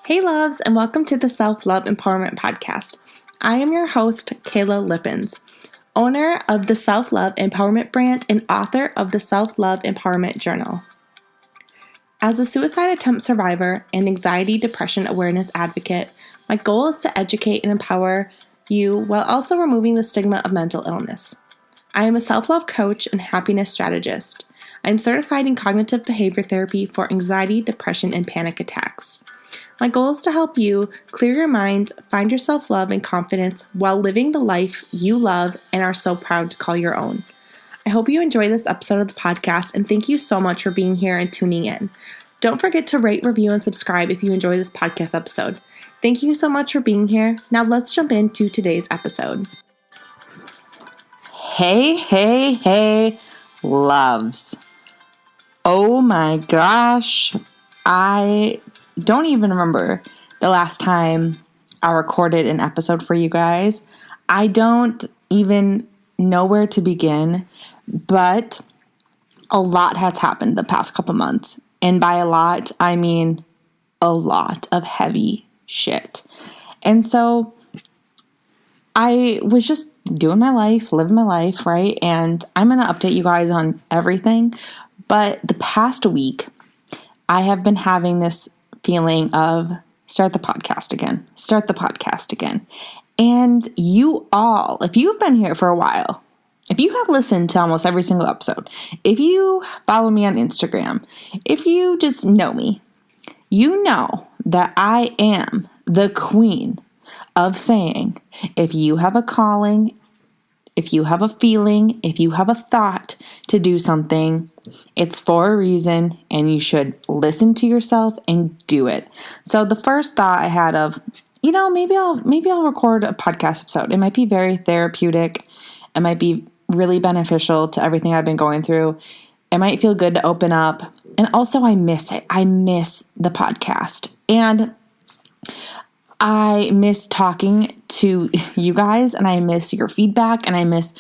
Hey loves, and welcome to the Self-Love Empowerment Podcast. I am your host, Kayla Lippens, owner of the Self-Love Empowerment brand and author of the Self-Love Empowerment Journal. As a suicide attempt survivor and anxiety depression awareness advocate, my goal is to educate and empower you while also removing the stigma of mental illness. I am a self-love coach and happiness strategist. I am certified in cognitive behavior therapy for anxiety, depression, and panic attacks. My goal is to help you clear your mind, find your self-love and confidence while living the life you love and are so proud to call your own. I hope you enjoy this episode of the podcast, and thank you so much for being here and tuning in. Don't forget to rate, review, and subscribe if you enjoy this podcast episode. Thank you so much for being here. Now let's jump into today's episode. Hey, loves. Oh my gosh. I don't even remember the last time I recorded an episode for you guys. I don't even know where to begin, but a lot has happened the past couple months. And by a lot, I mean a lot of heavy shit. And so I was just doing my life, living my life, right? And I'm going to update you guys on everything. But the past week, I have been having this feeling of start the podcast again. And you all, if you've been here for a while, if you have listened to almost every single episode, if you follow me on Instagram, if you just know me, you know that I am the queen of saying, if you have a calling, if you have a feeling, if you have a thought to do something, it's for a reason and you should listen to yourself and do it. So the first thought I had of, maybe I'll record a podcast episode. It might be very therapeutic. It might be really beneficial to everything I've been going through. It might feel good to open up. And also I miss it. I miss the podcast. And I miss talking to you guys, and I miss your feedback, and I miss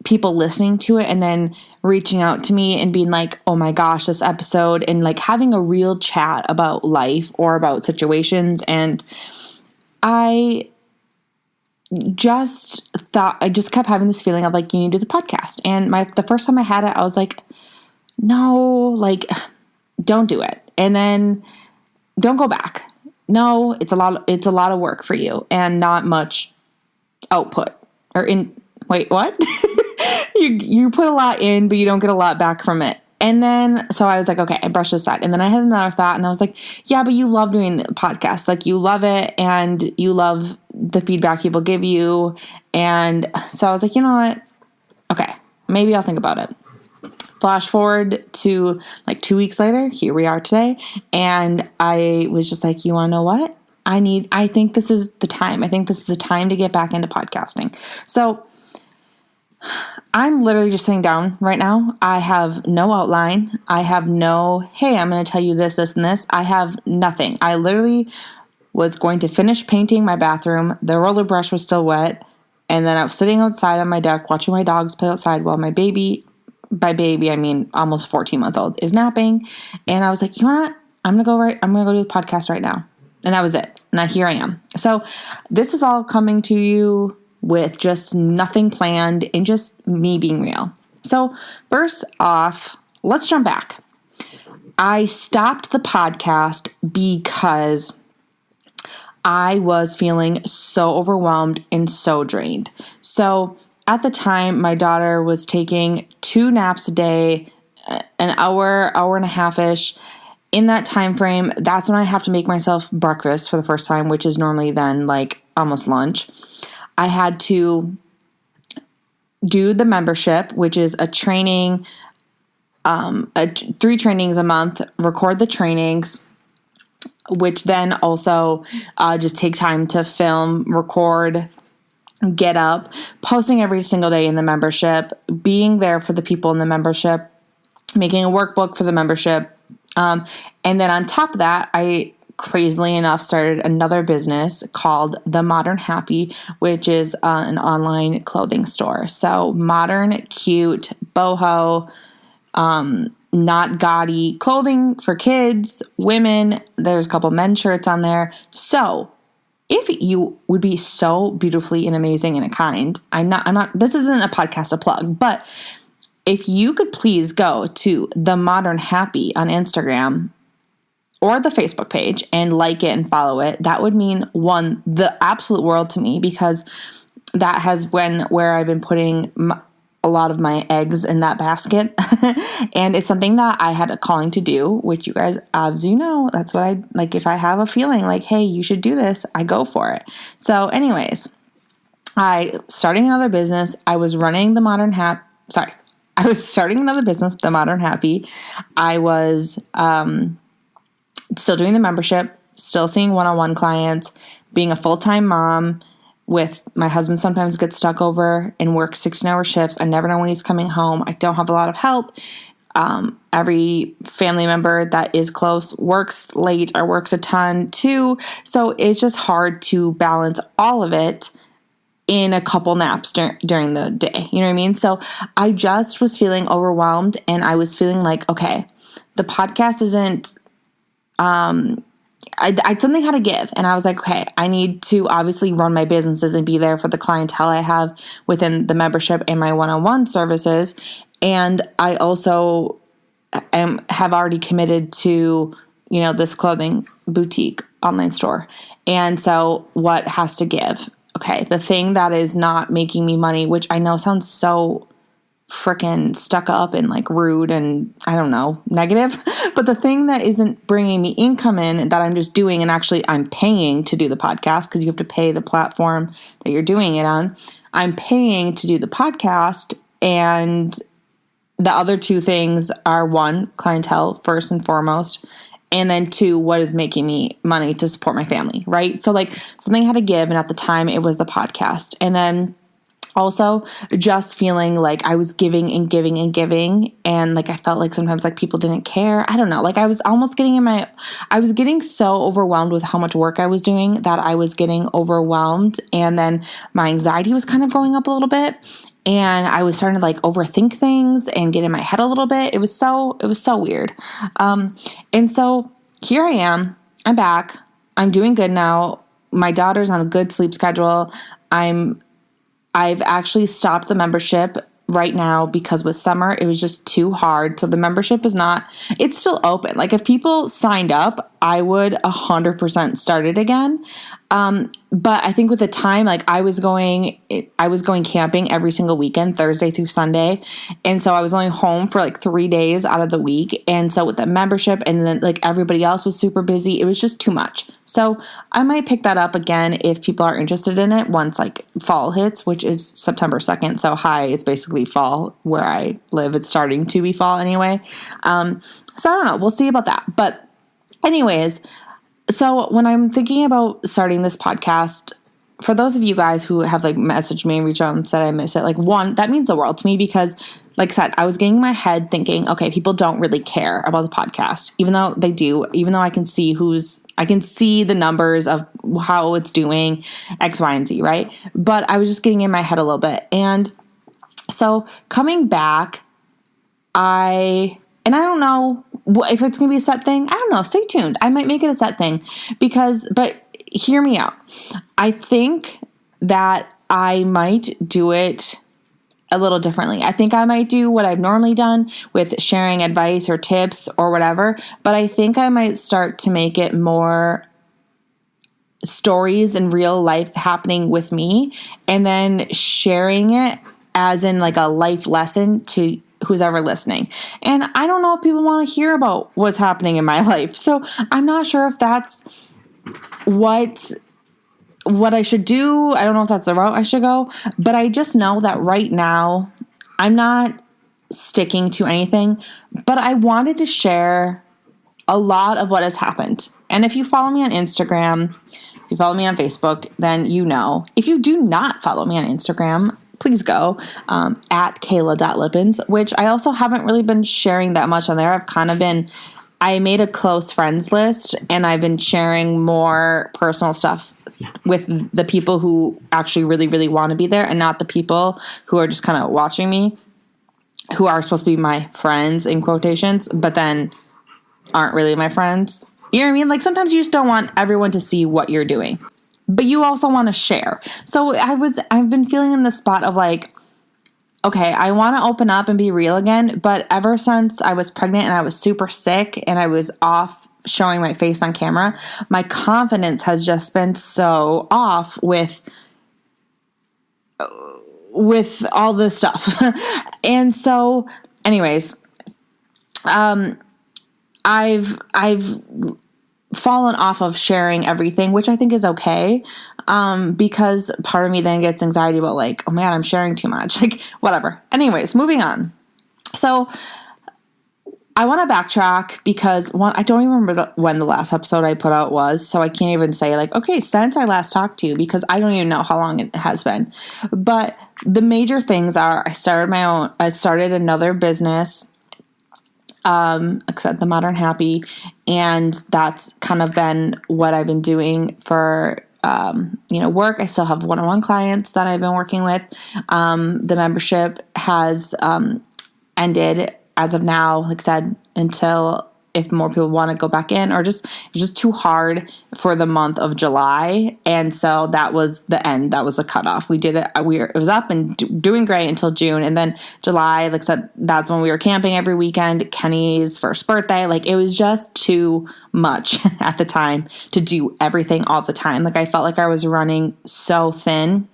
people listening to it and then reaching out to me and being like, oh my gosh, this episode, and like having a real chat about life or about situations. And I just kept having this feeling of like, you need to do the podcast. And the first time I had it, I was like, no, like, don't do it. And then don't go back. No, it's a lot of work for you and not much output. Wait, what? you put a lot in, but you don't get a lot back from it. And then, so I was like, okay, I brushed it aside. And then I had another thought and I was like, yeah, but you love doing the podcast. Like you love it and you love the feedback people give you. And so I was like, you know what? Okay, maybe I'll think about it. Flash forward to like 2 weeks later, here we are today. And I was just like, you want to know what? I think this is the time. I think this is the time to get back into podcasting. So I'm literally just sitting down right now. I have no outline. I have no, hey, I'm going to tell you this, this, and this. I have nothing. I literally was going to finish painting my bathroom. The roller brush was still wet. And then I was sitting outside on my deck watching my dogs play outside while my baby, by baby, I mean almost 14-month-old, is napping. And I was like, you know what? I'm going to go do the podcast right now. And that was it. Now here I am. So this is all coming to you with just nothing planned and just me being real. So first off, let's jump back. I stopped the podcast because I was feeling so overwhelmed and so drained. So at the time, my daughter was taking 2 naps a day, an hour and a half-ish. In that time frame, that's when I have to make myself breakfast for the first time, which is normally then like almost lunch. I had to do the membership, which is a training, 3 trainings a month, record the trainings, which then also just take time to film, record, get up, posting every single day in the membership, being there for the people in the membership, making a workbook for the membership. And then on top of that, I crazily enough started another business called The Modern Happy, which is an online clothing store. So modern, cute, boho, not gaudy clothing for kids, women. There's a couple men's shirts on there. So if you would be so beautifully and amazing and kind, this isn't a podcast to plug, but if you could please go to The Modern Happy on Instagram or the Facebook page and like it and follow it, that would mean the absolute world to me, because that has been where I've been putting a lot of my eggs in that basket. And it's something that I had a calling to do, which you guys, as you know, that's what I like. If I have a feeling like, hey, you should do this, I go for it. So anyways, starting another business. I was starting another business, The Modern Happy. I was still doing the membership, still seeing one-on-one clients, being a full-time mom with my husband sometimes gets stuck over and works 16-hour shifts. I never know when he's coming home. I don't have a lot of help. Every family member that is close works late or works a ton too. So it's just hard to balance all of it in a couple naps during the day. You know what I mean? So I just was feeling overwhelmed, and I was feeling like, okay, the podcast isn't, something had to give. And I was like, okay, I need to obviously run my businesses and be there for the clientele I have within the membership and my one-on-one services. And I also have already committed to, this clothing boutique online store. And so what has to give? Okay, the thing that is not making me money, which I know sounds so freaking stuck up and like rude and I don't know, negative, but the thing that isn't bringing me income in that I'm just doing, and actually I'm paying to do the podcast because you have to pay the platform that you're doing it on. I'm paying to do the podcast, and the other two things are, one, clientele first and foremost, and then two, what is making me money to support my family, right? So like something had to give, and at the time it was the podcast. And then also just feeling like I was giving and giving and giving, and like I felt like sometimes like people didn't care. I don't know, like I was almost I was getting so overwhelmed with how much work I was doing that I was getting overwhelmed, and then my anxiety was kind of going up a little bit, and I was starting to like overthink things and get in my head a little bit. It was so weird. And so here I am. I'm back. I'm doing good now. My daughter's on a good sleep schedule. I've actually stopped the membership right now because with summer, it was just too hard. So the membership it's still open. Like if people signed up, I would 100% start it again. But I think with the time, like I was going camping every single weekend, Thursday through Sunday. And so I was only home for like 3 days out of the week. And so with the membership and then like everybody else was super busy, it was just too much. So I might pick that up again if people are interested in it once like fall hits, which is September 2nd. So it's basically fall where I live. It's starting to be fall anyway. So I don't know. We'll see about that. But anyways, so when I'm thinking about starting this podcast, for those of you guys who have like messaged me and reached out and said I miss it, like one, that means the world to me because like I said, I was getting in my head thinking, okay, people don't really care about the podcast, even though they do, even though I can see the numbers of how it's doing X, Y, and Z, right? But I was just getting in my head a little bit. And so coming back, I don't know if it's going to be a set thing. I don't know. Stay tuned. I might make it a set thing but hear me out. I think that I might do it a little differently. I think I might do what I've normally done with sharing advice or tips or whatever, but I think I might start to make it more stories in real life happening with me and then sharing it as in like a life lesson to who's ever listening. And I don't know if people want to hear about what's happening in my life. So I'm not sure if that's what I should do. I don't know if that's the route I should go, but I just know that right now I'm not sticking to anything, but I wanted to share a lot of what has happened. And if you follow me on Instagram, if you follow me on Facebook, then you know. If you do not follow me on Instagram, please go at Kayla.Lippens, which I also haven't really been sharing that much on there. I made a close friends list and I've been sharing more personal stuff with the people who actually really, really want to be there and not the people who are just kind of watching me. who are supposed to be my friends in quotations, but then aren't really my friends. You know what I mean? Like sometimes you just don't want everyone to see what you're doing, but you also want to share. So I've been feeling in the spot of like, okay, I want to open up and be real again. But ever since I was pregnant and I was super sick and I was off showing my face on camera, my confidence has just been so off with all this stuff. And so anyways, I've fallen off of sharing everything, which I think is okay. Because part of me then gets anxiety about like, oh man, I'm sharing too much, like whatever. Anyways, moving on. So I want to backtrack because I don't even remember when the last episode I put out was. So I can't even say like, okay, since I last talked to you, because I don't even know how long it has been. But the major things are I started another business, except the Modern Happy. And that's kind of been what I've been doing for, work. I still have one-on-one clients that I've been working with. The membership has, ended as of now, like I said, until if more people want to go back in, or just, it was just too hard for the month of July. And so that was the end. That was the cutoff. We did it. It was up and doing great until June. And then July, like I said, that's when we were camping every weekend, Kenny's first birthday. Like it was just too much at the time to do everything all the time. Like I felt like I was running so thin,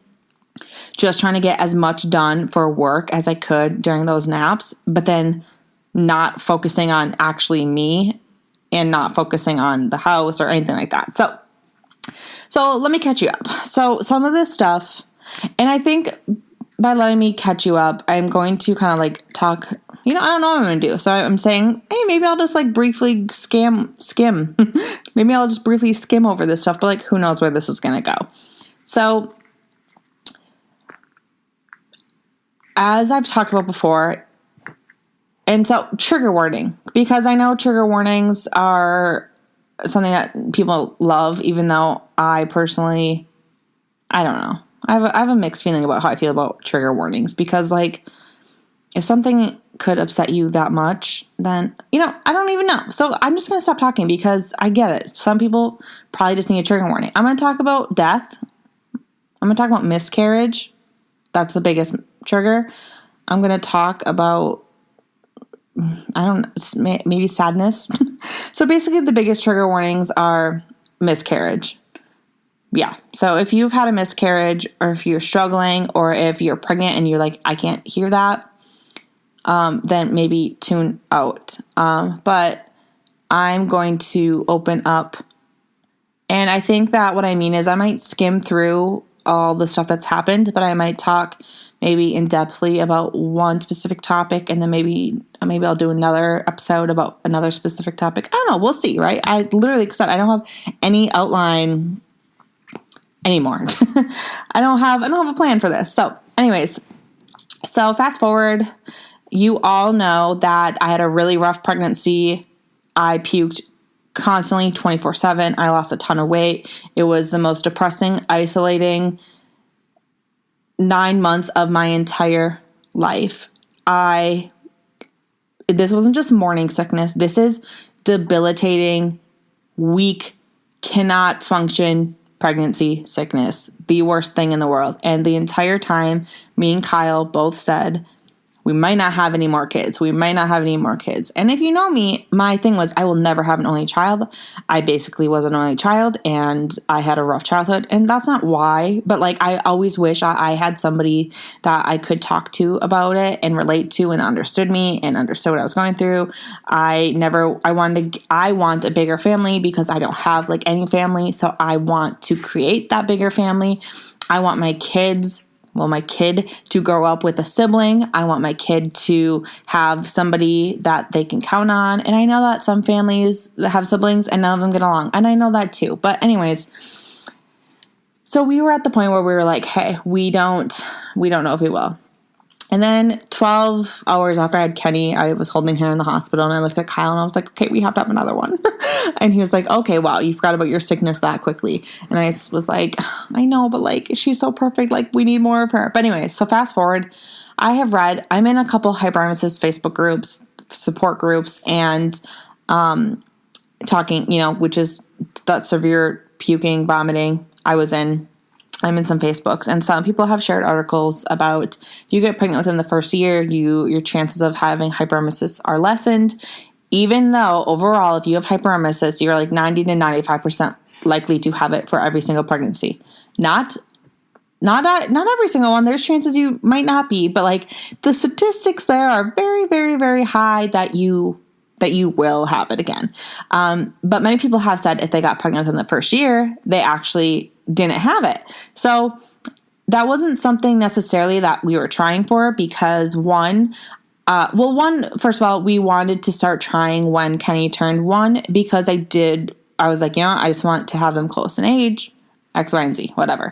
just trying to get as much done for work as I could during those naps, but then not focusing on actually me and not focusing on the house or anything like that. So let me catch you up. So some of this stuff, and I think by letting me catch you up, I'm going to kind of like talk, I don't know what I'm going to do. So I'm saying, hey, maybe I'll just like briefly skim. Maybe I'll just briefly skim over this stuff, but like who knows where this is going to go. So as I've talked about before, and so trigger warning, because I know trigger warnings are something that people love, even though I personally, I don't know. I have a mixed feeling about how I feel about trigger warnings, because like if something could upset you that much, then, I don't even know. So I'm just going to stop talking because I get it. Some people probably just need a trigger warning. I'm going to talk about death. I'm going to talk about miscarriage. That's the biggest trigger. I'm going to talk about, maybe sadness. So basically the biggest trigger warnings are miscarriage. Yeah. So if you've had a miscarriage, or if you're struggling, or if you're pregnant and you're like, I can't hear that, then maybe tune out. But I'm going to open up. And I think that what I mean is I might skim through all the stuff that's happened, but I might talk maybe in depthly about one specific topic, and then maybe I'll do another episode about another specific topic. I don't know. We'll see, right? I literally said I don't have any outline anymore. I don't have a plan for this. So anyways, so fast forward, you all know that I had a really rough pregnancy. I puked constantly 24/7. I lost a ton of weight. It was the most depressing, isolating 9 months of my entire life. This wasn't just morning sickness. This is debilitating, weak, cannot function pregnancy sickness. The worst thing in the world. And the entire time, me and Kyle both said, we might not have any more kids. And if you know me, my thing was I will never have an only child. I basically was an only child, and I had a rough childhood. And that's not why, but like I always wish I had somebody that I could talk to about it and relate to, and understood me and understood what I was going through. I want a bigger family because I don't have like any family. So I want to create that bigger family. I want my kid to grow up with a sibling. I want my kid to have somebody that they can count on. And I know that some families that have siblings and none of them get along. And I know that too. But anyways, so we were at the point where we were like, hey, we don't know if we will. And then 12 hours after I had Kenny, I was holding her in the hospital, and I looked at Kyle and I was like, okay, we have to have another one. And he was like, okay, wow, you forgot about your sickness that quickly. And I was like, I know, but like, she's so perfect. Like, we need more of her. But anyway, so fast forward, I'm in a couple hyperemesis Facebook groups, support groups, and talking, which is that severe puking, vomiting. I'm in some Facebooks, and some people have shared articles about if you get pregnant within the first year, your chances of having hyperemesis are lessened, even though overall, if you have hyperemesis, you're like 90 to 95% likely to have it for every single pregnancy. Not every single one. There's chances you might not be, but like the statistics there are very, very, very high that you will have it again. But many people have said if they got pregnant within the first year, they actually didn't have it. So that wasn't something necessarily that we were trying for because first of all, we wanted to start trying when Kenny turned 1 because I was like, I just want to have them close in age, X, Y, and Z, whatever.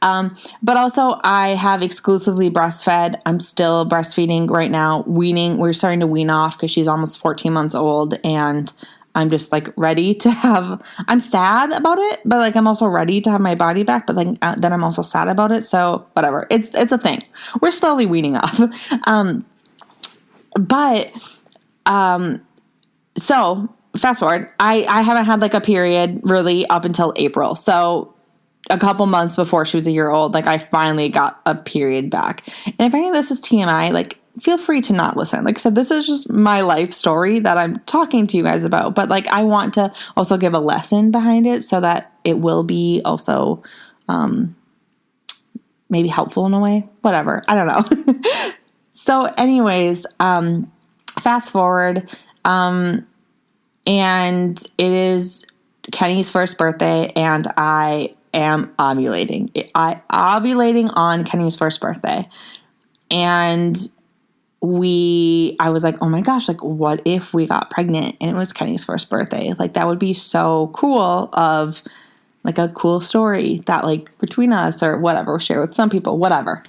But also I have exclusively breastfed. I'm still breastfeeding right now, weaning. We're starting to wean off because she's almost 14 months old, and I'm just like ready to I'm sad about it, but like I'm also ready to have my body back, but like then I'm also sad about it. So whatever, it's a thing. We're slowly weaning off. So fast forward, I haven't had like a period really up until April. So a couple months before she was a year old, like I finally got a period back. And if any of this is TMI, like feel free to not listen. Like I said, this is just my life story that I'm talking to you guys about. But like I want to also give a lesson behind it so that it will be also maybe helpful in a way. Whatever. I don't know. So anyways, fast forward, and it is Kenny's first birthday, and I am ovulating. Ovulating on Kenny's first birthday. And I was like, oh my gosh, like what if we got pregnant and it was Kenny's first birthday? Like that would be so cool, of like a cool story that like between us or whatever, we'll share with some people, whatever.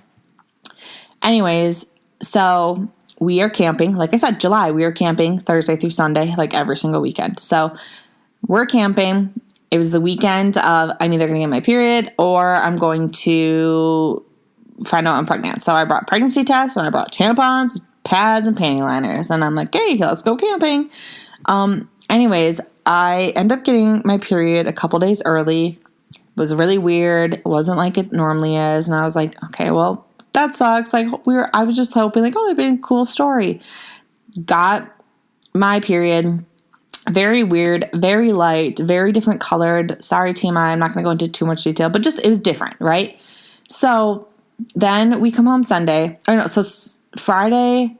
Anyways, so we are camping. Like I said, July, we are camping Thursday through Sunday, like every single weekend. So we're camping. It was the weekend of I'm either going to get my period or I'm going to find out I'm pregnant. So I brought pregnancy tests and I brought tampons, pads, and panty liners. And I'm like, hey, let's go camping. Anyways, I end up getting my period a couple days early. It was really weird. It wasn't like it normally is. And I was like, okay, well, that sucks. Like I was just hoping like, oh, that'd be a cool story. Got my period. Very weird, very light, very different colored. Sorry, TMI, I'm not going to go into too much detail, but just it was different, right? So then we come home Sunday. So Friday,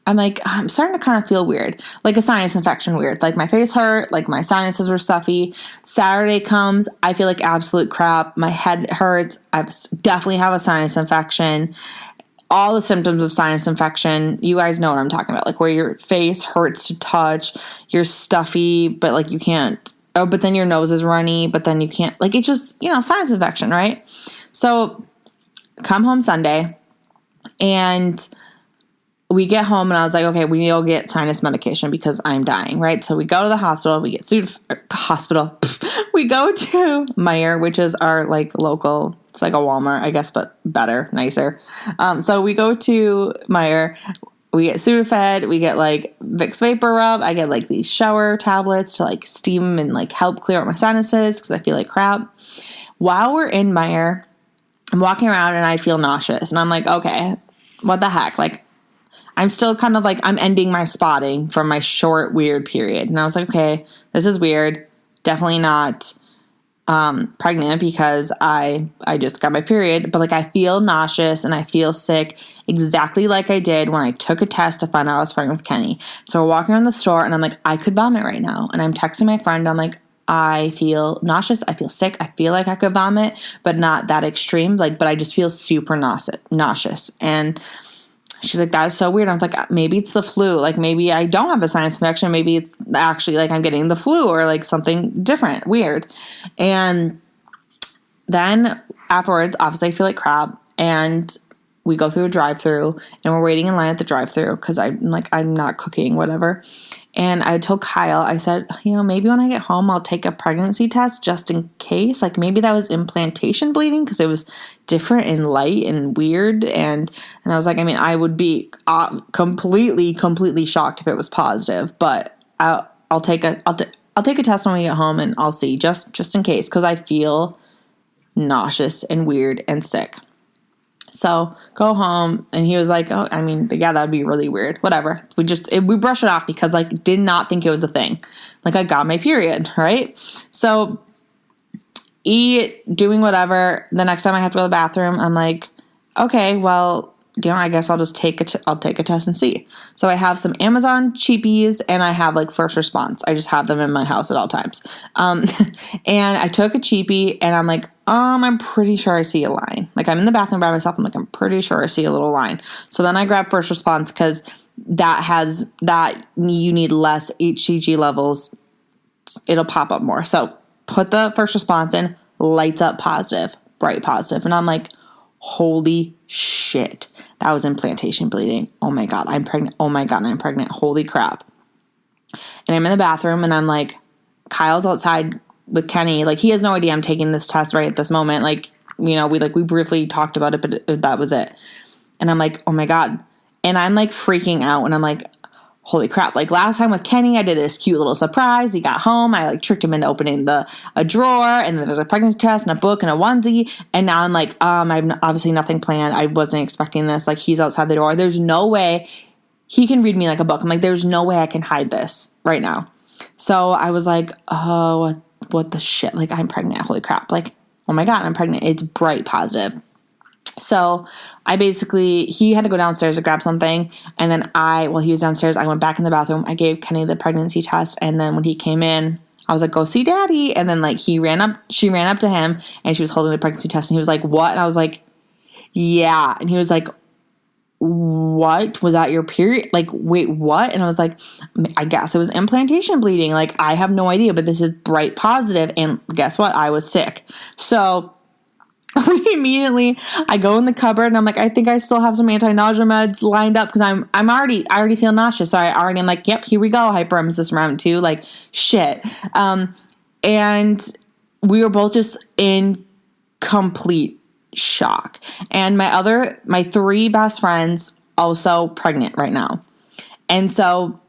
I'm like, I'm starting to kind of feel weird, like a sinus infection weird. Like my face hurt, like my sinuses were stuffy. Saturday comes, I feel like absolute crap. My head hurts. I definitely have a sinus infection. All the symptoms of sinus infection, you guys know what I'm talking about, like where your face hurts to touch, you're stuffy, but like you can't, but then your nose is runny, but then you can't, like it's just, sinus infection, right? So come home Sunday and we get home and I was like, okay, we need to go get sinus medication because I'm dying, right? So we go to the hospital, we get we go to Meijer, which is our like local, it's like a Walmart, I guess, but better, nicer. So we go to Meijer, we get Sudafed, we get like Vicks Vapor Rub, I get like these shower tablets to like steam and like help clear up my sinuses because I feel like crap. While we're in Meijer, I'm walking around and I feel nauseous and I'm like, okay, what the heck? Like I'm still kind of like, I'm ending my spotting from my short, weird period. And I was like, okay, this is weird. Definitely not pregnant because I just got my period. But like I feel nauseous and I feel sick exactly like I did when I took a test to find out I was pregnant with Kenny. So we're walking around the store and I'm like, I could vomit right now. And I'm texting my friend. I'm like, I feel nauseous. I feel sick. I feel like I could vomit, but not that extreme. Like, but I just feel super nauseous. And she's like, that is so weird. I was like, maybe it's the flu. Like, maybe I don't have a sinus infection. Maybe it's actually like I'm getting the flu or like something different, weird. And then afterwards, obviously I feel like crap. And we go through a drive-through and we're waiting in line at the drive-through because I'm not cooking, whatever. And I told Kyle, I said, maybe when I get home, I'll take a pregnancy test just in case. Like maybe that was implantation bleeding because it was different and light and weird. And I was like, I would be completely shocked if it was positive, but I'll take a test when we get home and I'll see just in case because I feel nauseous and weird and sick. So go home, and he was like, oh, yeah, that'd be really weird. Whatever. We brushed it off because did not think it was a thing. I got my period, right? So doing whatever. The next time I have to go to the bathroom, I'm like, okay, well, I guess I'll just take a test and see. So I have some Amazon cheapies and I have First Response. I just have them in my house at all times. And I took a cheapie and I'm like, I'm pretty sure I see a line. I'm in the bathroom by myself. I'm like, I'm pretty sure I see a little line. So then I grab First Response because that you need less HCG levels. It'll pop up more. So put the First Response in, lights up positive, bright positive. And I'm like, holy shit, that was implantation bleeding. Oh my God, I'm pregnant. Oh my God, I'm pregnant. Holy crap. And I'm in the bathroom and I'm like, Kyle's outside with Kenny. He has no idea I'm taking this test right at this moment. We briefly talked about it, but that was it. And I'm like, oh my God. And I'm freaking out and I'm like, holy crap. Last time with Kenny, I did this cute little surprise. He got home. I tricked him into opening a drawer, and then there's a pregnancy test and a book and a onesie. And now I'm like, I've obviously nothing planned. I wasn't expecting this. He's outside the door. There's no way he can read me like a book. I'm like, there's no way I can hide this right now. So I was like, oh, what the shit? I'm pregnant. Holy crap. Oh my God, I'm pregnant. It's bright positive. So he had to go downstairs to grab something. And then while he was downstairs, I went back in the bathroom. I gave Kenny the pregnancy test. And then when he came in, I was like, go see daddy. And then she ran up to him and she was holding the pregnancy test. And he was like, what? And I was like, yeah. And he was like, what? Was that your period? Wait, what? And I was like, I guess it was implantation bleeding. I have no idea, but this is bright positive. And guess what? I was sick. So I go in the cupboard and I'm like, I think I still have some anti-nausea meds lined up because I already feel nauseous. So I'm like, yep, here we go. Hyperemesis round 2, shit. And we were both just in complete shock. And my 3 best friends also pregnant right now. And so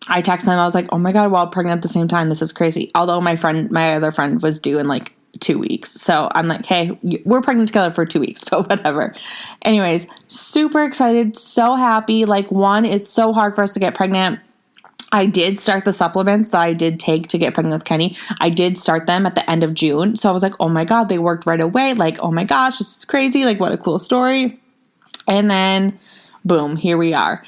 I texted them. I was like, oh my God, we're all pregnant at the same time. This is crazy. Although my other friend was due in 2 weeks. So I'm like, hey, we're pregnant together for 2 weeks, but whatever. Anyways, super excited, so happy. One, it's so hard for us to get pregnant. I did start the supplements that I did take to get pregnant with Kenny. I did start them at the end of June. So I was like, oh my God, they worked right away. Oh my gosh, this is crazy. What a cool story. And then boom, here we are.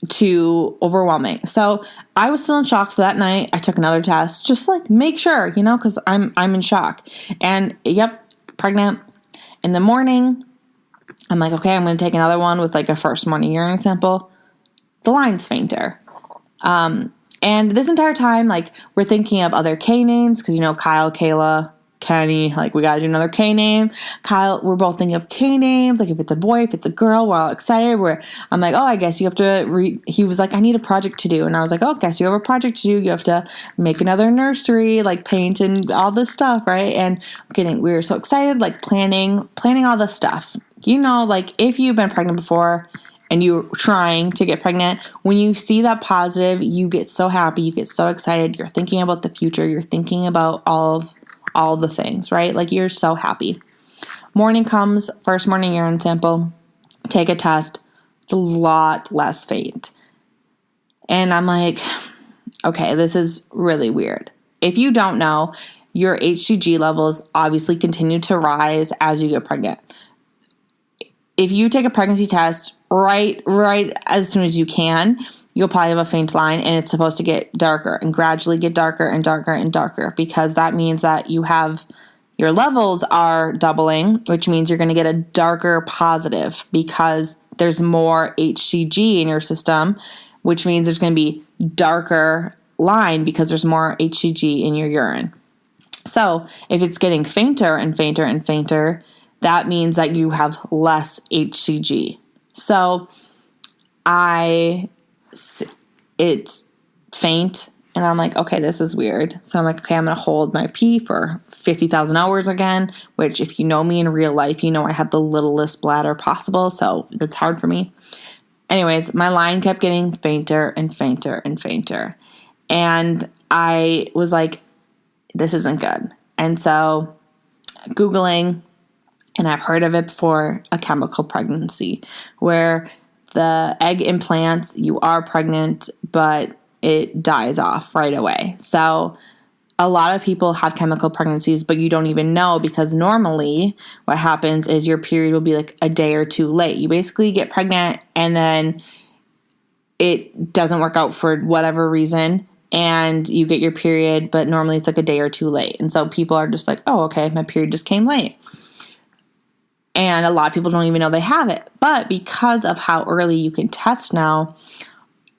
Too overwhelming. So I was still in shock. So that night I took another test, just make sure, because I'm in shock. And yep, pregnant. In the morning, I'm like, okay, I'm going to take another one with a first morning urine sample. The line's fainter. And this entire time, we're thinking of other K names because, Kyle, Kayla, Kenny, we got to do another K name. Kyle, we're both thinking of K names. If it's a boy, if it's a girl, we're all excited. I'm like, oh, I guess you have to he was like, I need a project to do. And I was like, oh, guess you have a project to do. You have to make another nursery, paint and all this stuff, right? And we were so excited, planning all this stuff. If you've been pregnant before and you're trying to get pregnant, when you see that positive, you get so happy, you get so excited. You're thinking about the future. You're thinking about all the things, right? You're so happy. Morning comes, first morning urine sample, take a test. It's a lot less faint. And I'm like, okay, this is really weird. If you don't know, your HCG levels obviously continue to rise as you get pregnant. If you take a pregnancy test right as soon as you can, you'll probably have a faint line, and it's supposed to get darker and gradually get darker and darker and darker because that means that your levels are doubling, which means you're going to get a darker positive because there's more HCG in your system, which means there's going to be darker line because there's more HCG in your urine. So if it's getting fainter and fainter and fainter, that means that you have less HCG. So it's faint, and I'm like, okay, this is weird. So I'm like, okay, I'm going to hold my pee for 50,000 hours again, which if you know me in real life, you know I have the littlest bladder possible, so that's hard for me. Anyways, my line kept getting fainter and fainter and fainter. And I was like, this isn't good. And so Googling, and I've heard of it before, a chemical pregnancy, where the egg implants, you are pregnant, but it dies off right away. So a lot of people have chemical pregnancies, but you don't even know, because normally what happens is your period will be like a day or two late. You basically get pregnant and then it doesn't work out for whatever reason and you get your period, but normally it's like a day or two late. And so people are just like, oh, okay, my period just came late. And a lot of people don't even know they have it. But because of how early you can test now,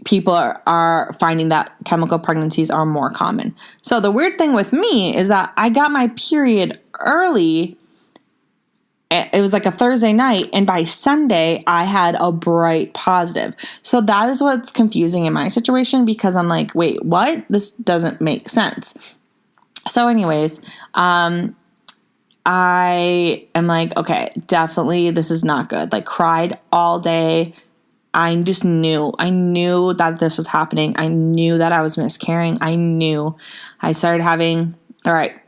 people are finding that chemical pregnancies are more common. So the weird thing with me is that I got my period early. It was like a Thursday night, and by Sunday, I had a bright positive. So that is what's confusing in my situation, because I'm like, wait, what? This doesn't make sense. So anyways, I am like, okay, definitely this is not good. Like, cried all day. I just knew. I knew that this was happening. I knew that I was miscarrying. I knew. I started having, all right,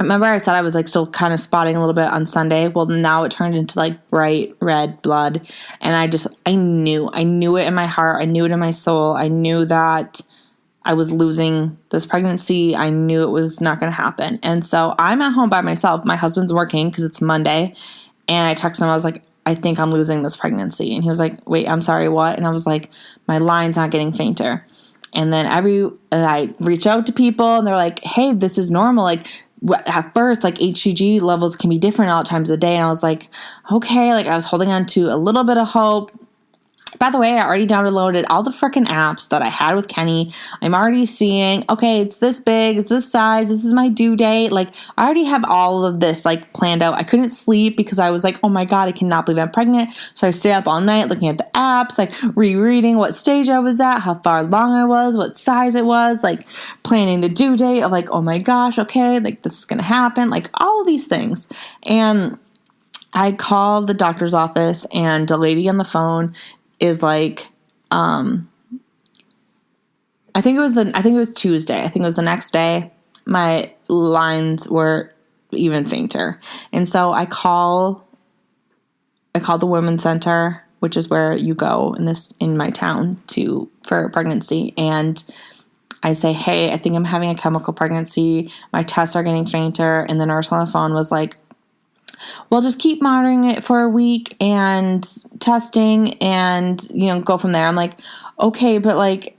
remember I said I was like still kind of spotting a little bit on Sunday? Well, now it turned into like bright red blood. And I knew it in my heart. I knew it in my soul. I knew that I was losing this pregnancy. I knew it was not going to happen. And so I'm at home by myself. My husband's working because it's Monday. And I texted him. I was like, I think I'm losing this pregnancy. And he was like, wait, I'm sorry, what? And I was like, my line's not getting fainter. And then I reach out to people and they're like, hey, this is normal. Like, at first, like, HCG levels can be different all times of day. And I was like, okay, like, I was holding on to a little bit of hope. By the way, I already downloaded all the freaking apps that I had with Kenny. I'm already seeing, okay, it's this big, it's this size, this is my due date. Like, I already have all of this, like, planned out. I couldn't sleep because I was like, oh my God, I cannot believe I'm pregnant. So I stayed up all night looking at the apps, like, rereading what stage I was at, how far along I was, what size it was, like, planning the due date of, like, oh my gosh, okay, like, this is going to happen, like, all of these things. And I called the doctor's office, and the lady on the phone is like, I think it was Tuesday. I think it was the next day. My lines were even fainter. And so I called the women's center, which is where you go in my town for pregnancy. And I say, hey, I think I'm having a chemical pregnancy. My tests are getting fainter. And the nurse on the phone was like, well, just keep monitoring it for a week and testing and, go from there. I'm like, okay, but like,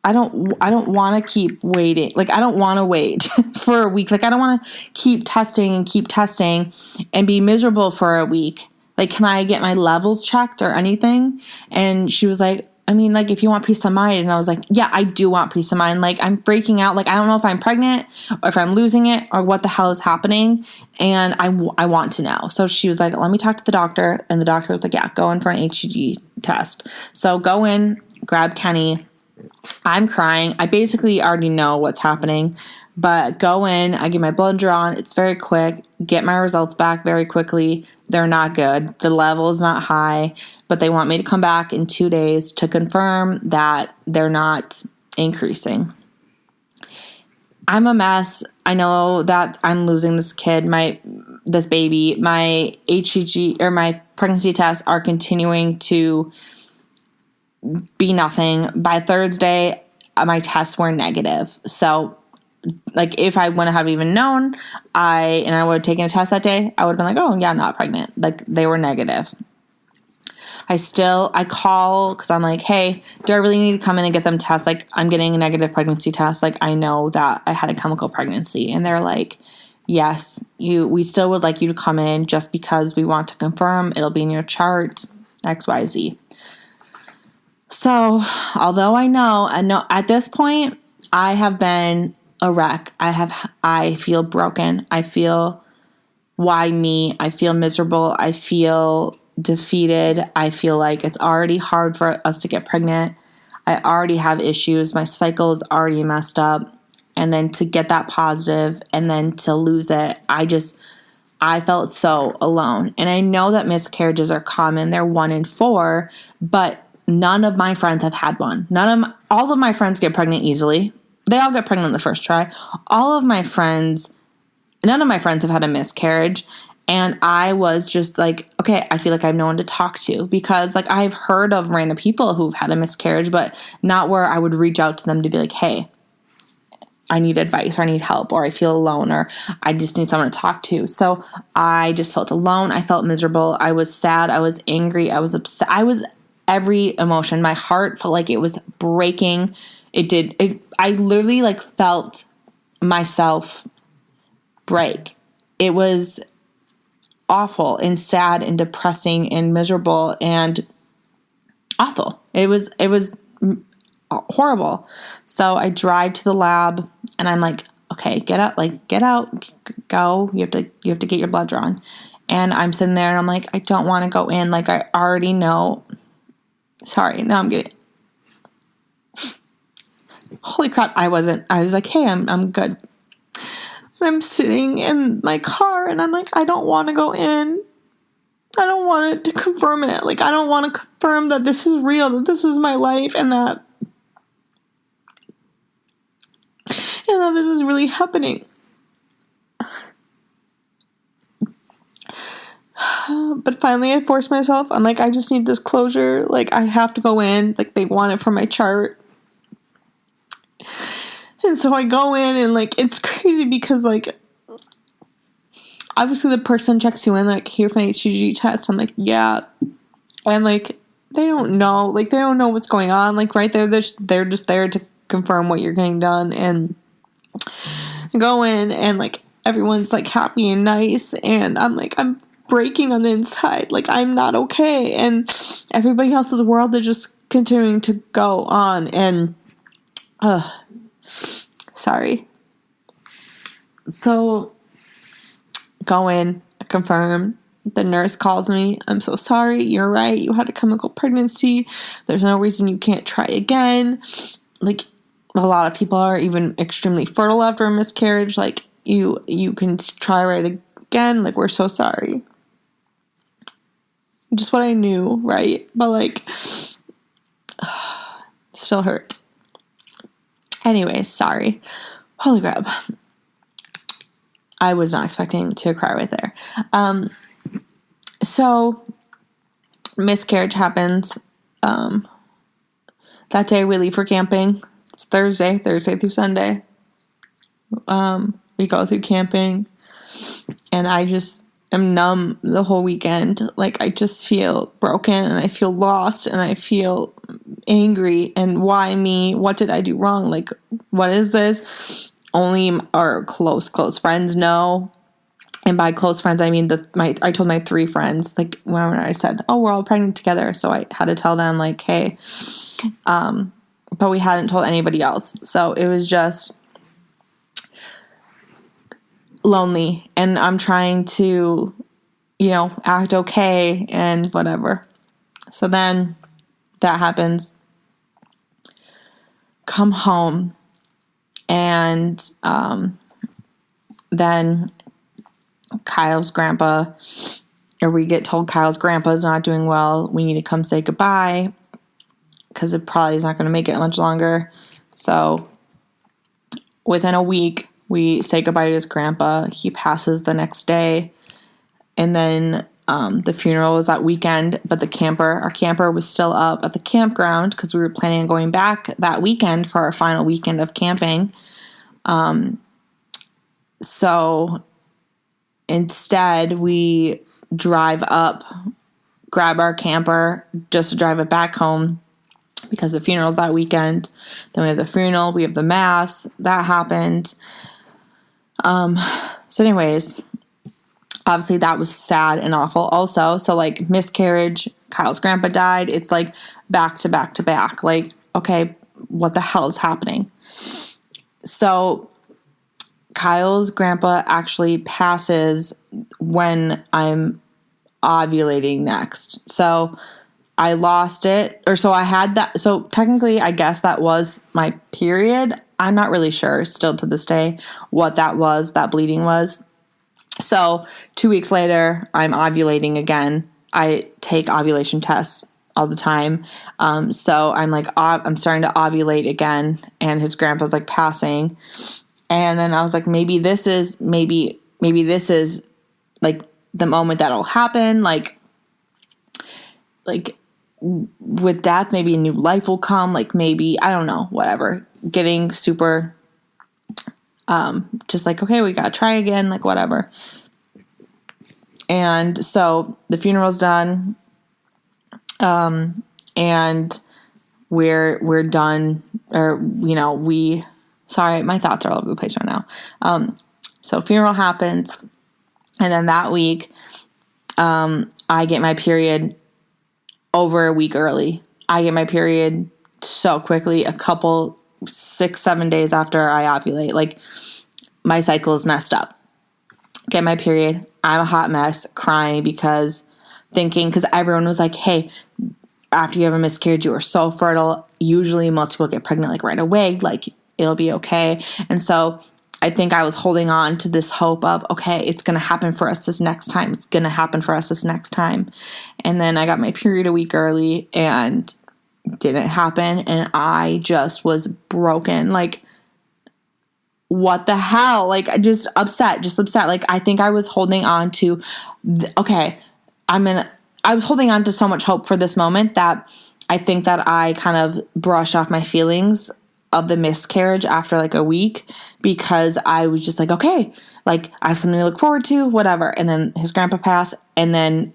I don't want to keep waiting. Like, I don't want to wait for a week. Like, I don't want to keep testing and be miserable for a week. Like, can I get my levels checked or anything? And she was like, I mean, like, if you want peace of mind. And I was like, yeah, I do want peace of mind. Like, I'm breaking out. Like, I don't know if I'm pregnant or if I'm losing it or what the hell is happening. And I want to know. So she was like, let me talk to the doctor. And the doctor was like, yeah, go in for an HCG test. So go in, grab Kenny. I'm crying. I basically already know what's happening. But go in, I get my blood drawn. It's very quick. Get my results back very quickly. They're not good. The level is not high, but they want me to come back in 2 days to confirm that they're not increasing. I'm a mess. I know that I'm losing this kid, this baby. My HCG or my pregnancy tests are continuing to be nothing. By Thursday, my tests were negative. So, like, if I wouldn't have even known, I would have taken a test that day, I would have been like, oh, yeah, not pregnant. Like, they were negative. I call because I'm like, hey, do I really need to come in and get them tests? Like, I'm getting a negative pregnancy test. Like, I know that I had a chemical pregnancy. And they're like, yes, we still would like you to come in just because we want to confirm. It'll be in your chart, XYZ. So, although I know at this point, I have been a wreck. I feel broken. I feel why me? I feel miserable. I feel defeated. I feel like it's already hard for us to get pregnant. I already have issues. My cycle is already messed up. And then to get that positive and then to lose it, I felt so alone. And I know that miscarriages are common. They're 1 in 4, but none of my friends have had one. All of my friends get pregnant easily. They all get pregnant on the first try. None of my friends have had a miscarriage. And I was just like, okay, I feel like I have no one to talk to, because like I've heard of random people who've had a miscarriage, but not where I would reach out to them to be like, hey, I need advice, or I need help, or I feel alone, or I just need someone to talk to. So I just felt alone. I felt miserable. I was sad. I was angry. I was upset. I was every emotion. My heart felt like it was breaking. I literally like felt myself break. It was awful and sad and depressing and miserable and awful. It was horrible. So I drive to the lab and I'm like, okay, get out, go. You have to get your blood drawn. And I'm sitting there and I'm like, I don't want to go in. Like, I already know. Sorry. Now I'm getting, holy crap. I was like, hey, I'm good. I'm sitting in my car and I'm like, I don't want to go in. I don't want it to confirm it. Like, I don't want to confirm that this is real, that this is my life, and that this is really happening. But finally I forced myself. I'm like, I just need this closure. Like, I have to go in. Like, they want it for my chart. And so I go in and like, it's crazy because like, obviously the person checks you in, like, here for an HCG test. I'm like, yeah. And like, they don't know. Like, they don't know what's going on. Like, right there, they're just there to confirm what you're getting done. And I go in and like, everyone's like happy and nice. And I'm like, I'm breaking on the inside. Like, I'm not okay. And everybody else's world is just continuing to go on. And, sorry. So, go in, confirm. The nurse calls me. I'm so sorry. You're right. You had a chemical pregnancy. There's no reason you can't try again. Like, a lot of people are even extremely fertile after a miscarriage. Like, you can try right again. Like, we're so sorry. Just what I knew, right? But like, still hurts. Anyways, sorry. Holy crap. I was not expecting to cry right there. So miscarriage happens. That day we leave for camping. It's Thursday through Sunday. We go through camping and I just am numb the whole weekend. Like, I just feel broken and I feel lost and I feel angry. And why me? What did I do wrong? Like, what is this? Only our close friends know. And by close friends, I mean I told my 3 friends, like, when I said, oh, we're all pregnant together. So I had to tell them, like, hey, but we hadn't told anybody else. So it was just lonely. And I'm trying to, act okay and whatever. So then that happens. Come home. And then Kyle's grandpa, or we get told Kyle's grandpa is not doing well. We need to come say goodbye because it probably is not going to make it much longer. So within a week, we say goodbye to his grandpa. He passes the next day. And then the funeral was that weekend, but our camper was still up at the campground because we were planning on going back that weekend for our final weekend of camping. So instead, we drive up, grab our camper just to drive it back home because the funeral's that weekend. Then we have the funeral, we have the mass. That happened. So anyways, obviously that was sad and awful also. So like miscarriage, Kyle's grandpa died. It's like back to back to back. Like, okay, what the hell is happening? So Kyle's grandpa actually passes when I'm ovulating next. So I lost it, or so I had that. So technically, I guess that was my period. I'm not really sure still to this day what that was, that bleeding was. So 2 weeks later, I'm ovulating again. I take ovulation tests all the time. So I'm like, I'm starting to ovulate again, and his grandpa's like passing. And then I was like, maybe this is like the moment that'll happen. Like with death, maybe a new life will come. Like maybe, I don't know, whatever. Getting super, just like, okay, we gotta try again, like whatever. And so the funeral's done. And we're done, or, sorry, my thoughts are all over the place right now. So funeral happens, and then that week, I get my period over a week early. I get my period so quickly, 6-7 days after I ovulate. Like, my cycle is messed up. Get my period. I'm a hot mess, crying because everyone was like, hey, after you have a miscarriage, you are so fertile. Usually most people get pregnant like right away, like it'll be okay. And so I think I was holding on to this hope of, okay, it's going to happen for us this next time. It's going to happen for us this next time. And then I got my period a week early and it didn't happen. And I just was broken. Like, what the hell? Like, just upset. Like, I think I was holding on to, I was holding on to so much hope for this moment that I think that I kind of brushed off my feelings of the miscarriage after like a week, because I was just like, okay, like I have something to look forward to, whatever. And then his grandpa passed. And then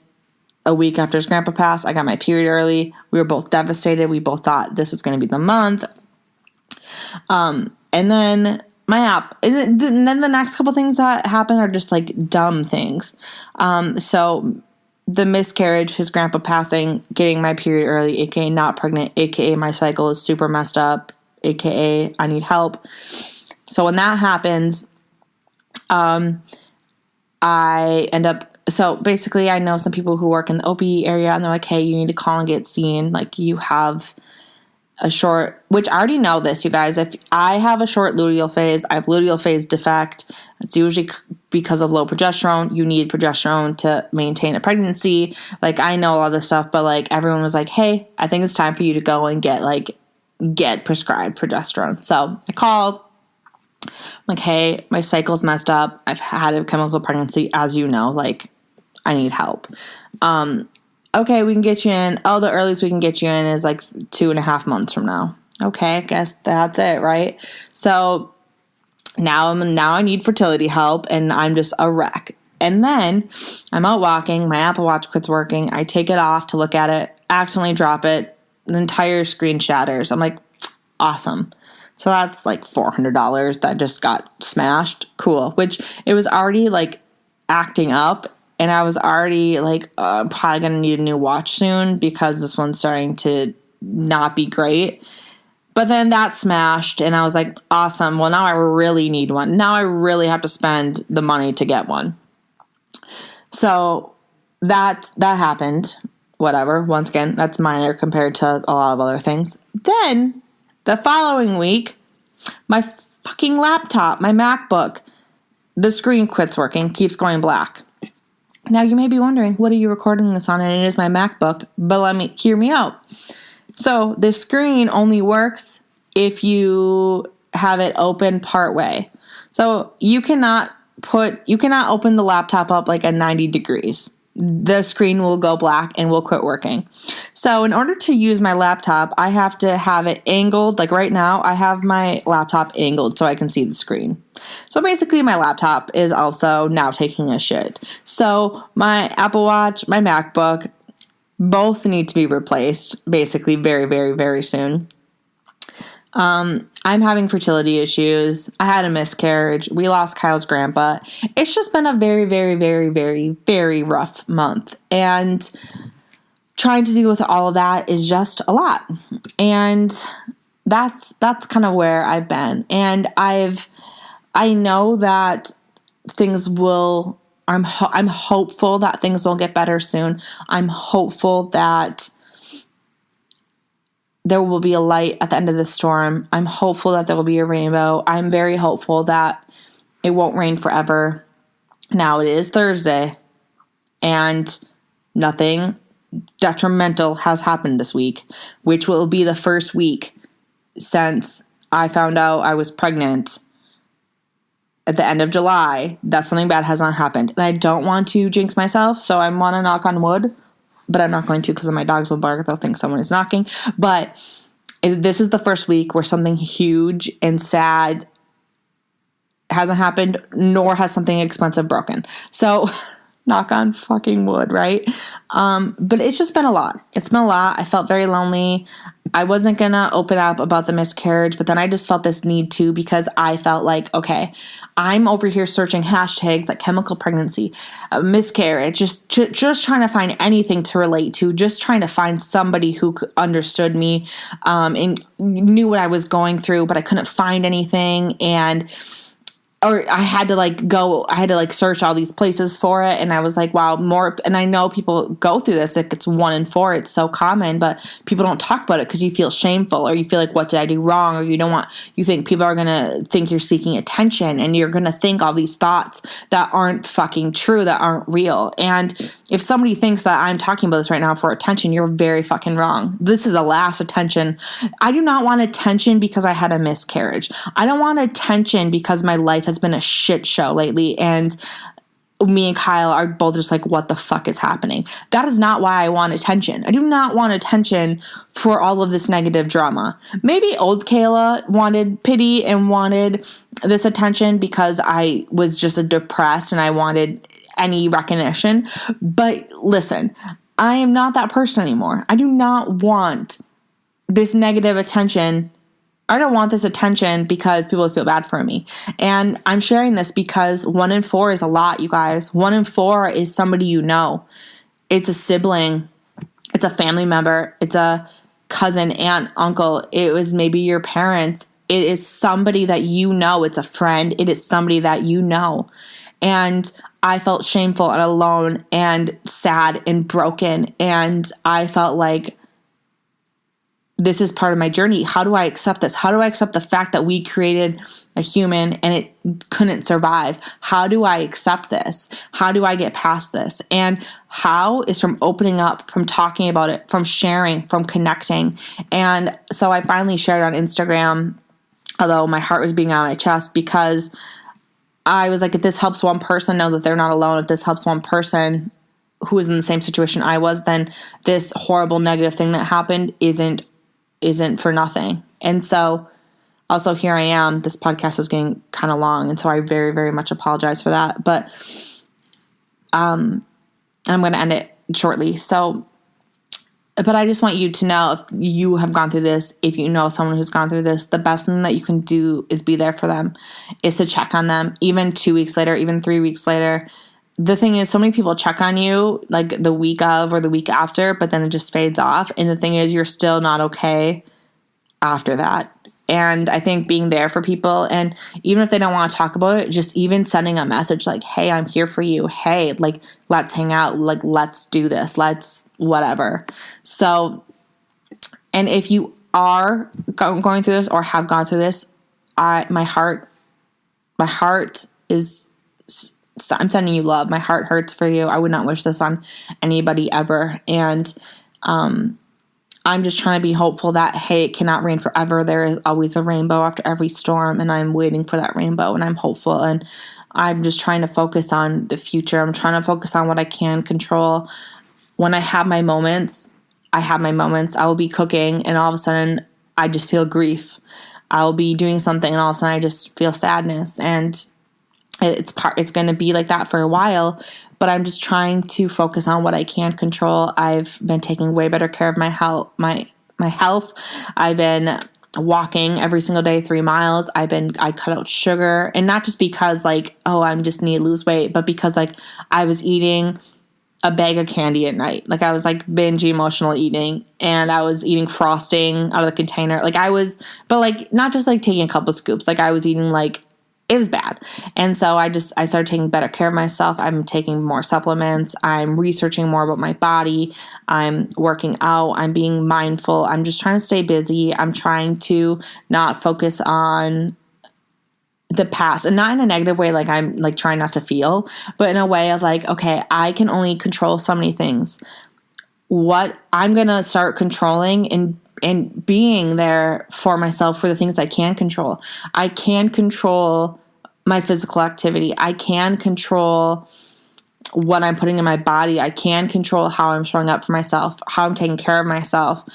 a week after his grandpa passed, I got my period early. We were both devastated. We both thought this was going to be the month. And then and then the next couple things that happen are just like dumb things. So the miscarriage, his grandpa passing, getting my period early, aka not pregnant, aka my cycle is super messed up, aka I need help. So when that happens, I end up, so basically I know some people who work in the OB area, and they're like, hey, you need to call and get seen. Like, you have a short, which I already know this, you guys. If I have a short luteal phase, I have luteal phase defect. It's usually because of low progesterone. You need progesterone to maintain a pregnancy. Like, I know all this stuff, but like everyone was like, hey, I think it's time for you to go and get prescribed progesterone. So I called. I'm like, hey, my cycle's messed up. I've had a chemical pregnancy, as you know, like I need help. Okay, we can get you in. Oh, the earliest we can get you in is like 2.5 months from now. Okay, I guess that's it, right? So now I need fertility help, and I'm just a wreck. And then I'm out walking. My Apple Watch quits working. I take it off to look at it, accidentally drop it. The entire screen shatters. I'm like, awesome. So that's like $400 that just got smashed. Cool. Which it was already like acting up. And I was already like, I'm probably going to need a new watch soon because this one's starting to not be great. But then that smashed, and I was like, awesome. Well, now I really need one. Now I really have to spend the money to get one. So that happened. Whatever. Once again, that's minor compared to a lot of other things. Then the following week, my fucking laptop, my MacBook, the screen quits working, keeps going black. Now, you may be wondering, what are you recording this on? And it is my MacBook, but hear me out. So the screen only works if you have it open part way. So you cannot open the laptop up like at 90 degrees. The screen will go black and will quit working. So in order to use my laptop, I have to have it angled. Like right now, I have my laptop angled so I can see the screen. So basically, my laptop is also now taking a shit. So my Apple Watch, my MacBook, both need to be replaced basically very, very, very soon. I'm having fertility issues. I had a miscarriage. We lost Kyle's grandpa. It's just been a very, very, very, very, very rough month. And trying to deal with all of that is just a lot. And that's kind of where I've been. And I've I know that things will, I'm hopeful that things will get better soon. I'm hopeful that there will be a light at the end of the storm. I'm hopeful that there will be a rainbow. I'm very hopeful that it won't rain forever. Now it is Thursday and nothing detrimental has happened this week, which will be the first week since I found out I was pregnant at the end of July that something bad has not happened. And I don't want to jinx myself, so I want to knock on wood, but I'm not going to because my dogs will bark. They'll think someone is knocking. But this is the first week where something huge and sad hasn't happened, nor has something expensive broken. So knock on fucking wood, right? But it's just been a lot. It's been a lot. I felt very lonely. I wasn't going to open up about the miscarriage, but then I just felt this need to because I felt like, okay, I'm over here searching hashtags like chemical pregnancy, miscarriage, just trying to find anything to relate to, just trying to find somebody who understood me and knew what I was going through, but I couldn't find anything. Or I had to search all these places for it. And I was like, wow, more. And I know people go through this. Like it's 1 in 4. It's so common, but people don't talk about it because you feel shameful or you feel like, what did I do wrong? Or you think people are going to think you're seeking attention and you're going to think all these thoughts that aren't fucking true, that aren't real. And if somebody thinks that I'm talking about this right now for attention, you're very fucking wrong. This is the last attention. I do not want attention because I had a miscarriage. I don't want attention because my life has been a shit show lately and me and Kyle are both just like, what the fuck is happening? That is not why I want attention. I do not want attention for all of this negative drama. Maybe old Kayla wanted pity and wanted this attention because I was just depressed and I wanted any recognition. But listen, I am not that person anymore. I do not want this negative attention. I don't want this attention because people feel bad for me. And I'm sharing this because 1 in 4 is a lot, you guys. 1 in 4 is somebody you know. It's a sibling. It's a family member. It's a cousin, aunt, uncle. It was maybe your parents. It is somebody that you know. It's a friend. It is somebody that you know. And I felt shameful and alone and sad and broken. And I felt like, this is part of my journey. How do I accept this? How do I accept the fact that we created a human and it couldn't survive? How do I accept this? How do I get past this? And how is from opening up, from talking about it, from sharing, from connecting. And so I finally shared on Instagram, although my heart was beating out of my chest because I was like, if this helps one person know that they're not alone, if this helps one person who was in the same situation I was, then this horrible negative thing that happened isn't for nothing. And so also here I am, this podcast is getting kind of long. And so I very, very much apologize for that, but, I'm going to end it shortly. So, but I just want you to know if you have gone through this, if you know someone who's gone through this, the best thing that you can do is be there for them, is to check on them, even 2 weeks later, even 3 weeks later. The thing is, so many people check on you like the week of or the week after, but then it just fades off. And the thing is, you're still not okay after that. And I think being there for people, and even if they don't want to talk about it, just even sending a message like, hey, I'm here for you. Hey, like, let's hang out. Like, let's do this. Let's whatever. So, and if you are going through this or have gone through this, my heart is, I'm sending you love. My heart hurts for you. I would not wish this on anybody ever. And I'm just trying to be hopeful that, hey, it cannot rain forever. There is always a rainbow after every storm, and I'm waiting for that rainbow, and I'm hopeful. And I'm just trying to focus on the future. I'm trying to focus on what I can control. When I have my moments, I have my moments. I will be cooking, and all of a sudden, I just feel grief. I'll be doing something, and all of a sudden, I just feel sadness. And it's going to be like that for a while, but I'm just trying to focus on what I can control. I've been taking way better care of my health, my health. I've been walking every single day, 3 miles. I cut out sugar, and not just because like, oh, I just need to lose weight, but because like I was eating a bag of candy at night. Like I was like binge emotional eating, and I was eating frosting out of the container. Like I was, but like not just like taking a couple scoops. Like I was eating like it was bad. And so I started taking better care of myself. I'm taking more supplements. I'm researching more about my body. I'm working out. I'm being mindful. I'm just trying to stay busy. I'm trying to not focus on the past, and not in a negative way, like I'm like trying not to feel, but in a way of like, okay, I can only control so many things. What I'm going to start controlling and being there for myself for the things I can control. I can control my physical activity. I can control what I'm putting in my body. I can control how I'm showing up for myself, how I'm taking care of myself.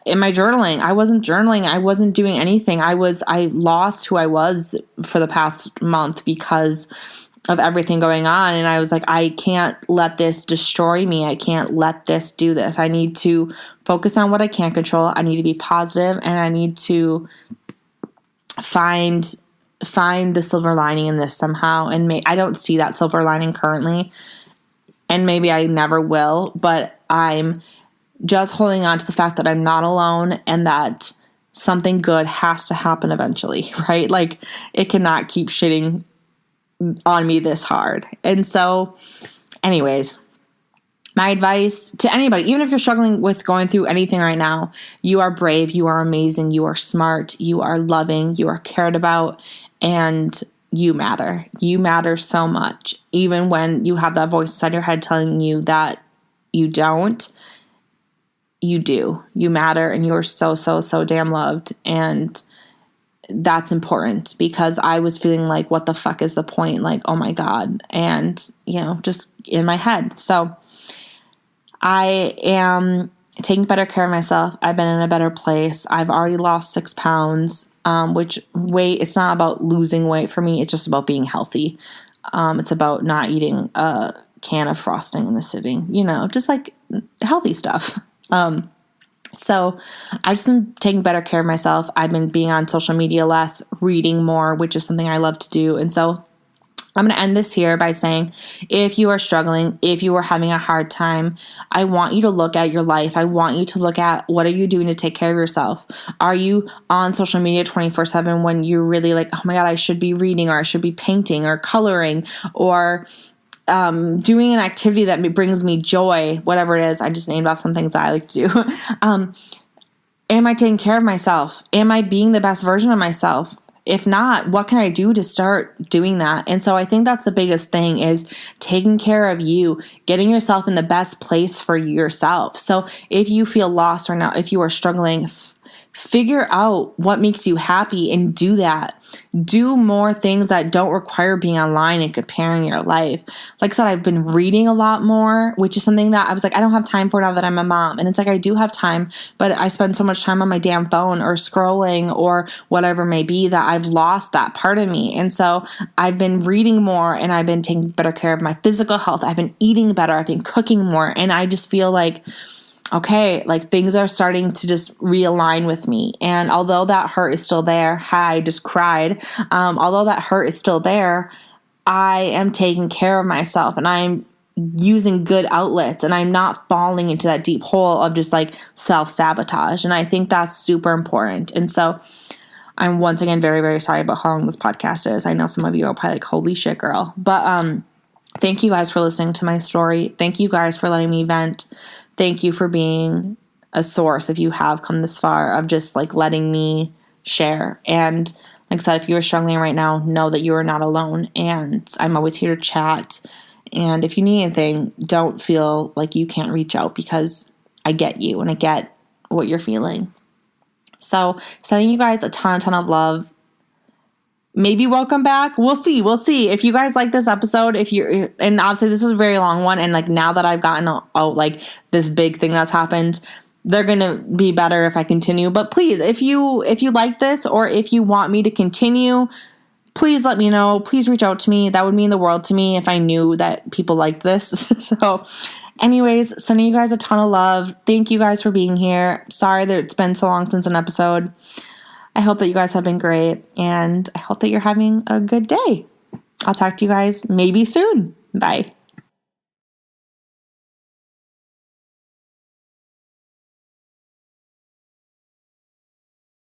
In my journaling, I wasn't journaling. I wasn't doing anything. I lost who I was for the past month because of everything going on. And I was like, I can't let this destroy me. I can't let this do this. I need to focus on what I can control. I need to be positive, and I need to find the silver lining in this somehow. And I don't see that silver lining currently, and maybe I never will, but I'm just holding on to the fact that I'm not alone and that something good has to happen eventually, right? Like, it cannot keep shitting on me this hard. And so, anyways, my advice to anybody, even if you're struggling with going through anything right now, you are brave, you are amazing, you are smart, you are loving, you are cared about, and you matter. You matter so much. Even when you have that voice inside your head telling you that you don't, you do. You matter, and you are so, so, so damn loved. And that's important, because I was feeling like, what the fuck is the point? Like, oh my God. And, just in my head. So I am taking better care of myself. I've been in a better place. I've already lost 6 pounds, which it's not about losing weight for me. It's just about being healthy. It's about not eating a can of frosting in the sitting, just like healthy stuff. So I've just been taking better care of myself. I've been being on social media less, reading more, which is something I love to do. And so I'm going to end this here by saying, if you are struggling, if you are having a hard time, I want you to look at your life. I want you to look at, what are you doing to take care of yourself? Are you on social media 24/7 when you're really like, oh my God, I should be reading, or I should be painting or coloring, or doing an activity that brings me joy, whatever it is. I just named off some things that I like to do. Am I taking care of myself? Am I being the best version of myself? If not, what can I do to start doing that? And so I think that's the biggest thing, is taking care of you, getting yourself in the best place for yourself. So if you feel lost right now, if you are struggling, figure out what makes you happy and do that. Do more things that don't require being online and comparing your life. Like I said, I've been reading a lot more, which is something that I was like, I don't have time for now that I'm a mom. And it's like, I do have time, but I spend so much time on my damn phone or scrolling or whatever may be that I've lost that part of me. And so I've been reading more, and I've been taking better care of my physical health. I've been eating better. I've been cooking more. And I just feel like, okay, like things are starting to just realign with me. And although that hurt is still there, I just cried. Although that hurt is still there, I am taking care of myself, and I'm using good outlets, and I'm not falling into that deep hole of just like self-sabotage. And I think that's super important. And so I'm once again very, very sorry about how long this podcast is. I know some of you are probably like, holy shit, girl. But thank you guys for listening to my story. Thank you guys for letting me vent. Thank you for being a source, if you have come this far, of just like letting me share. And like I said, if you are struggling right now, know that you are not alone. And I'm always here to chat. And if you need anything, don't feel like you can't reach out, because I get you and I get what you're feeling. So sending you guys a ton of love. Maybe welcome back. We'll see. If you guys like this episode, and obviously this is a very long one, and like now that I've gotten out like this big thing that's happened, they're going to be better if I continue. But please, if you like this, or if you want me to continue, please let me know. Please reach out to me. That would mean the world to me if I knew that people liked this. So anyways, sending you guys a ton of love. Thank you guys for being here. Sorry that it's been so long since an episode. I hope that you guys have been great, and I hope that you're having a good day. I'll talk to you guys maybe soon. Bye.